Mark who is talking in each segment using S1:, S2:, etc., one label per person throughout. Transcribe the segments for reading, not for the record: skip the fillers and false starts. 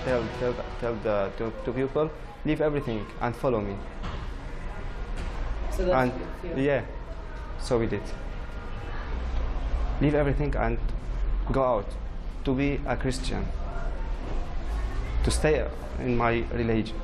S1: tell the to people, leave everything and follow me.
S2: So that's
S1: And
S2: good for you.
S1: yeah, so we did. Leave everything and go out to be a Christian, to stay in my religion.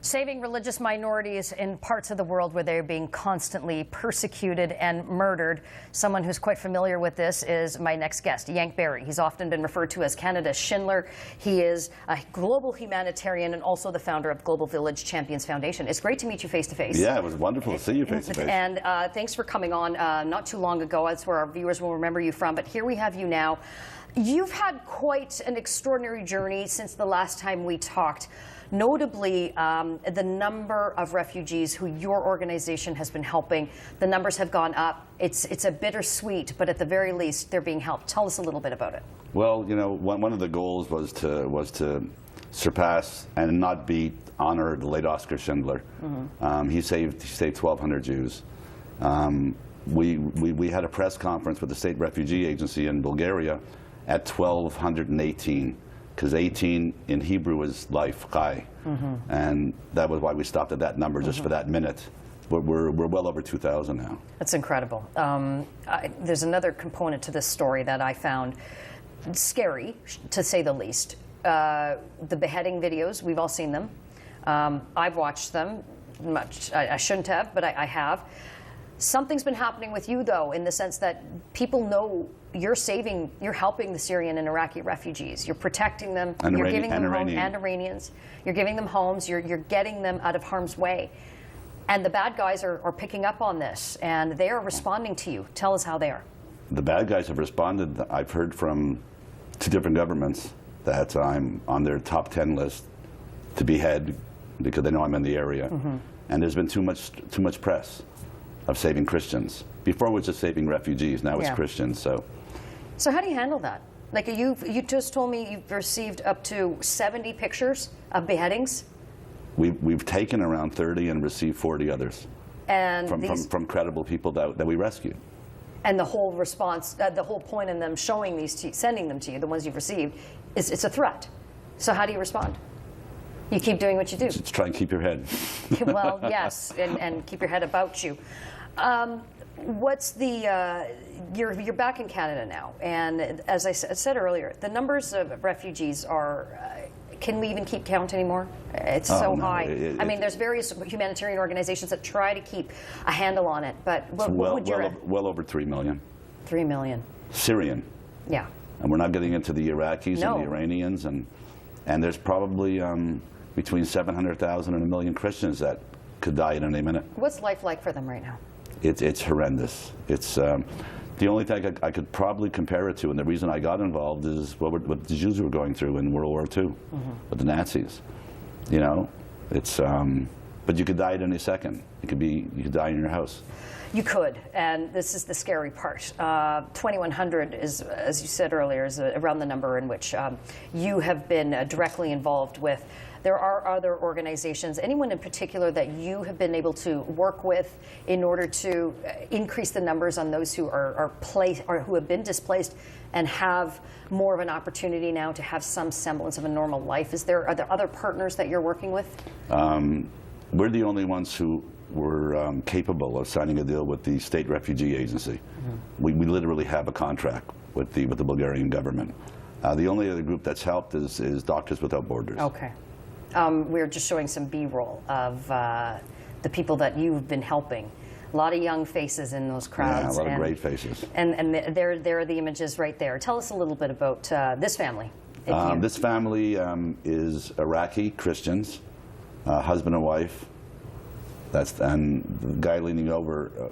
S3: Saving religious minorities in parts of the world where they're being constantly persecuted and murdered. Someone who's quite familiar with this is my next guest, Yank Barry. He's often been referred to as Canada's Schindler. He is a global humanitarian and also the founder of Global Village Champions Foundation. It's great to meet you face to face.
S4: Yeah, it was wonderful to see you face to face.
S3: And thanks for coming on not too long ago. That's where our viewers will remember you from. But here we have you now. You've had quite an extraordinary journey since the last time we talked. Notably, the number of refugees who your organization has been helping, the numbers have gone up. It's a bittersweet, but at the very least, they're being helped. Tell us a little bit about it.
S4: Well, you know, one of the goals was to surpass and not beat, honor the late Oskar Schindler. Mm-hmm. He saved 1,200 Jews. We had a press conference with the State Refugee Agency in Bulgaria at 1,218. Because 18 in Hebrew is life, chai, and that was why we stopped at that number just for that minute. We're well over 2,000 now.
S3: That's incredible. There's another component to this story that I found scary, to say the least. The beheading videos, we've all seen them. I've watched them. I shouldn't have, but I have. Something's been happening with you, though, in the sense that people know you're helping the Syrian and Iraqi refugees. You're protecting them.
S4: And
S3: you're giving them homes,
S4: Iranian.
S3: and Iranians. You're giving them homes. You're getting them out of harm's way. And the bad guys are picking up on this, and they are responding to you. Tell us how they are.
S4: The bad guys have responded. I've heard from 2 different governments that I'm on their top 10 list to behead because they know I'm in the area. And there's been too much press of saving Christians. Before it was just saving refugees, now it's Christians.
S3: So how do you handle that? Like you just told me you've received up to 70 pictures of beheadings.
S4: We've taken around 30 and received 40 others.
S3: And
S4: from credible people that we rescued.
S3: And the whole response, the whole point in them showing these to you, sending them to you, the ones you've received, is it's a threat. So how do you respond? You keep doing what you do.
S4: Just try and keep your head.
S3: Well, yes, and keep your head about you. What's the, you're back in Canada now, and as I said earlier, the numbers of refugees are, can we even keep count anymore? It's so high. I mean, there's various humanitarian organizations that try to keep a handle on it, but what would you...
S4: Well over 3 million.
S3: 3 million.
S4: Syrian.
S3: Yeah.
S4: And we're not getting into the Iraqis and the Iranians, and there's probably between 700,000 and 1 million Christians that could die at any minute.
S3: What's life like for them right now?
S4: It's horrendous. It's the only thing I could probably compare it to, and the reason I got involved is what the Jews were going through in World War II with the Nazis. You know, it's but you could die at any second. You could die in your house.
S3: You could, and this is the scary part. 2,100 is, as you said earlier, is around the number in which you have been directly involved with. There are other organizations, anyone in particular that you have been able to work with in order to increase the numbers on those who are placed or who have been displaced and have more of an opportunity now to have some semblance of a normal life? Are there other partners that you're working with?
S4: We're the only ones who were capable of signing a deal with the State Refugee Agency. We literally have a contract with the Bulgarian government. The only other group that's helped is Doctors Without Borders.
S3: Okay. We're just showing some B-roll of the people that you've been helping. A lot of young faces in those crowds.
S4: Yeah, a lot of great faces.
S3: And there are the images right there. Tell us a little bit about this family.
S4: This family is Iraqi Christians, husband and wife. And the guy leaning over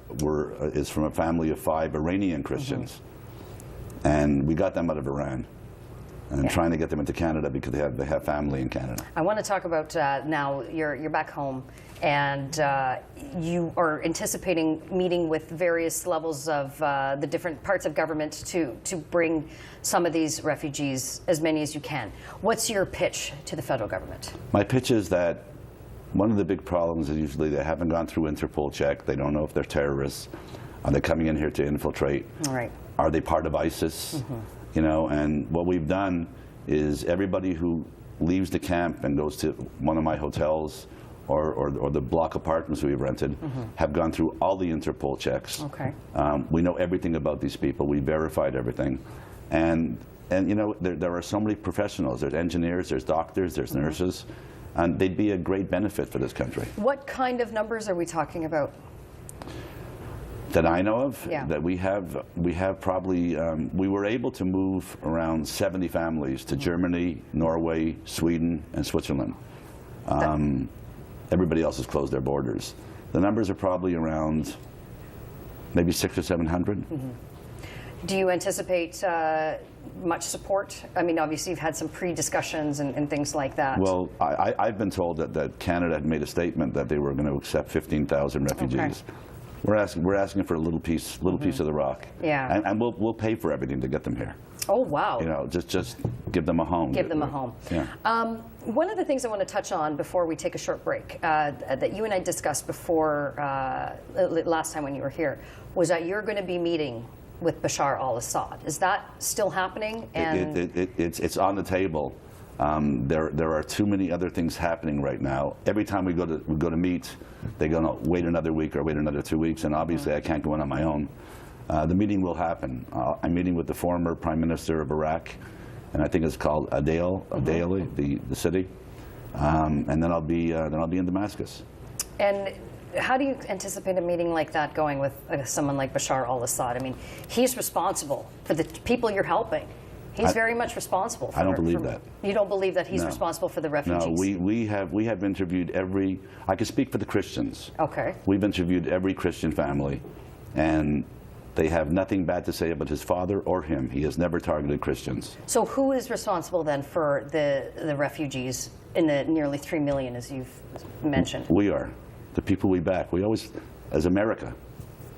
S4: is from a family of 5 Iranian Christians. And we got them out of Iran. And trying to get them into Canada because they have family in Canada.
S3: I want to talk about now you're back home, and you are anticipating meeting with various levels of the different parts of government to bring some of these refugees, as many as you can. What's your pitch to the federal government?
S4: My pitch is that one of the big problems is usually they haven't gone through Interpol check. They don't know if they're terrorists. Are they coming in here to infiltrate?
S3: All right.
S4: Are they part of ISIS? You know, and what we've done is everybody who leaves the camp and goes to one of my hotels or the block apartments we've rented have gone through all the Interpol checks.
S3: Okay.
S4: We know everything about these people. We verified everything. And you know, there are so many professionals. There's engineers, there's doctors, there's nurses, and they'd be a great benefit for this country.
S3: What kind of numbers are we talking about?
S4: That I know of,
S3: Yeah.
S4: that we have probably, we were able to move around 70 families to Germany, Norway, Sweden, and Switzerland. Everybody else has closed their borders. The numbers are probably around maybe 600 or 700.
S3: Do you anticipate much support? I mean, obviously you've had some pre-discussions and things like that.
S4: Well, I've been told that Canada had made a statement that they were going to accept 15,000 refugees.
S3: Okay.
S4: We're asking for a little piece of the rock.
S3: Yeah.
S4: And we'll pay for everything to get them here.
S3: Oh, wow.
S4: You know, just give them a home.
S3: Give them a home.
S4: Yeah.
S3: One of the things I want to touch on before we take a short break that you and I discussed before last time when you were here was that you're going to be meeting with Bashar al-Assad. Is that still happening? And
S4: It's on the table. There are too many other things happening right now. Every time we go to meet, they go, no, wait another week or wait another 2 weeks, and obviously I can't go in on my own. The meeting will happen. I'm meeting with the former Prime Minister of Iraq, and I think it's called Adel, the city, and then I'll be in Damascus.
S3: And how do you anticipate a meeting like that going with someone like Bashar al-Assad? I mean, he's responsible for the people you're helping. He's very much responsible for
S4: I don't believe that.
S3: You don't believe that he's
S4: No.
S3: responsible for the refugees?
S4: No, we have interviewed every, I can speak for the Christians.
S3: Okay.
S4: We've interviewed every Christian family, and they have nothing bad to say about his father or him. He has never targeted Christians.
S3: So who is responsible then for the refugees in the nearly 3 million, as you've mentioned?
S4: We are. The people we back. We always, as America,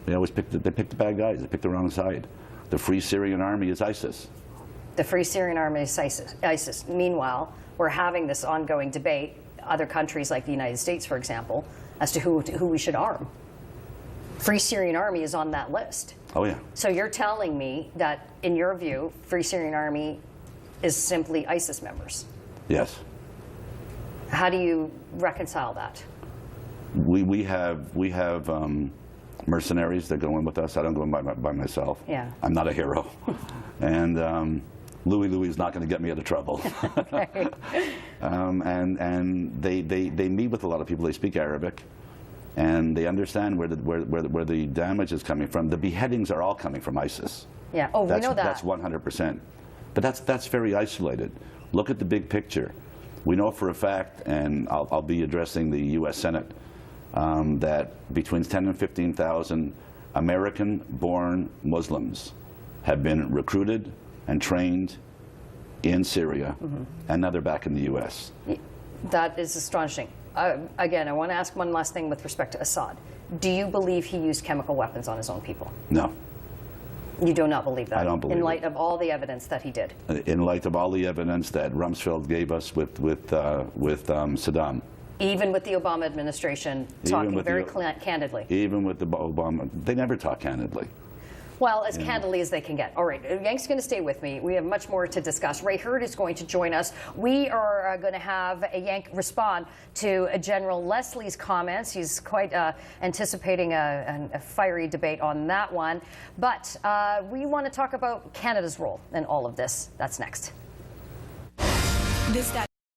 S4: they always pick the bad guys. They pick the wrong side. The Free Syrian Army is ISIS.
S3: The Free Syrian Army is ISIS. Meanwhile, we're having this ongoing debate, other countries like the United States, for example, as to who we should arm. Free Syrian Army is on that list.
S4: Oh, yeah.
S3: So you're telling me that, in your view, Free Syrian Army is simply ISIS members?
S4: Yes.
S3: How do you reconcile that?
S4: We have mercenaries that go in with us. I don't go in by myself.
S3: Yeah.
S4: I'm not a hero. And Louis is not going to get me out of trouble.
S3: Okay.
S4: And they meet with a lot of people. They speak Arabic, and they understand where the damage is coming from. The beheadings are all coming from ISIS.
S3: Yeah. Oh, we know that.
S4: That's 100%. But that's very isolated. Look at the big picture. We know for a fact, and I'll be addressing the U.S. Senate, that between 10 and 15,000 American-born Muslims have been recruited and trained in Syria, and now they're back in the U.S.
S3: That is astonishing. Again, I want to ask one last thing with respect to Assad. Do you believe he used chemical weapons on his own people?
S4: No.
S3: You do not believe that?
S4: I don't believe
S3: in light
S4: it.
S3: of all the evidence that he did?
S4: In light of all the evidence that Rumsfeld gave us with Saddam.
S3: Even with the Obama administration talking very candidly?
S4: Even with the Obama, they never talk candidly.
S3: Well, as candidly as they can get. All right, Yank's going to stay with me. We have much more to discuss. Ray Hurd is going to join us. We are going to have Yank respond to General Leslie's comments. He's quite anticipating a fiery debate on that one. But we want to talk about Canada's role in all of this. That's next.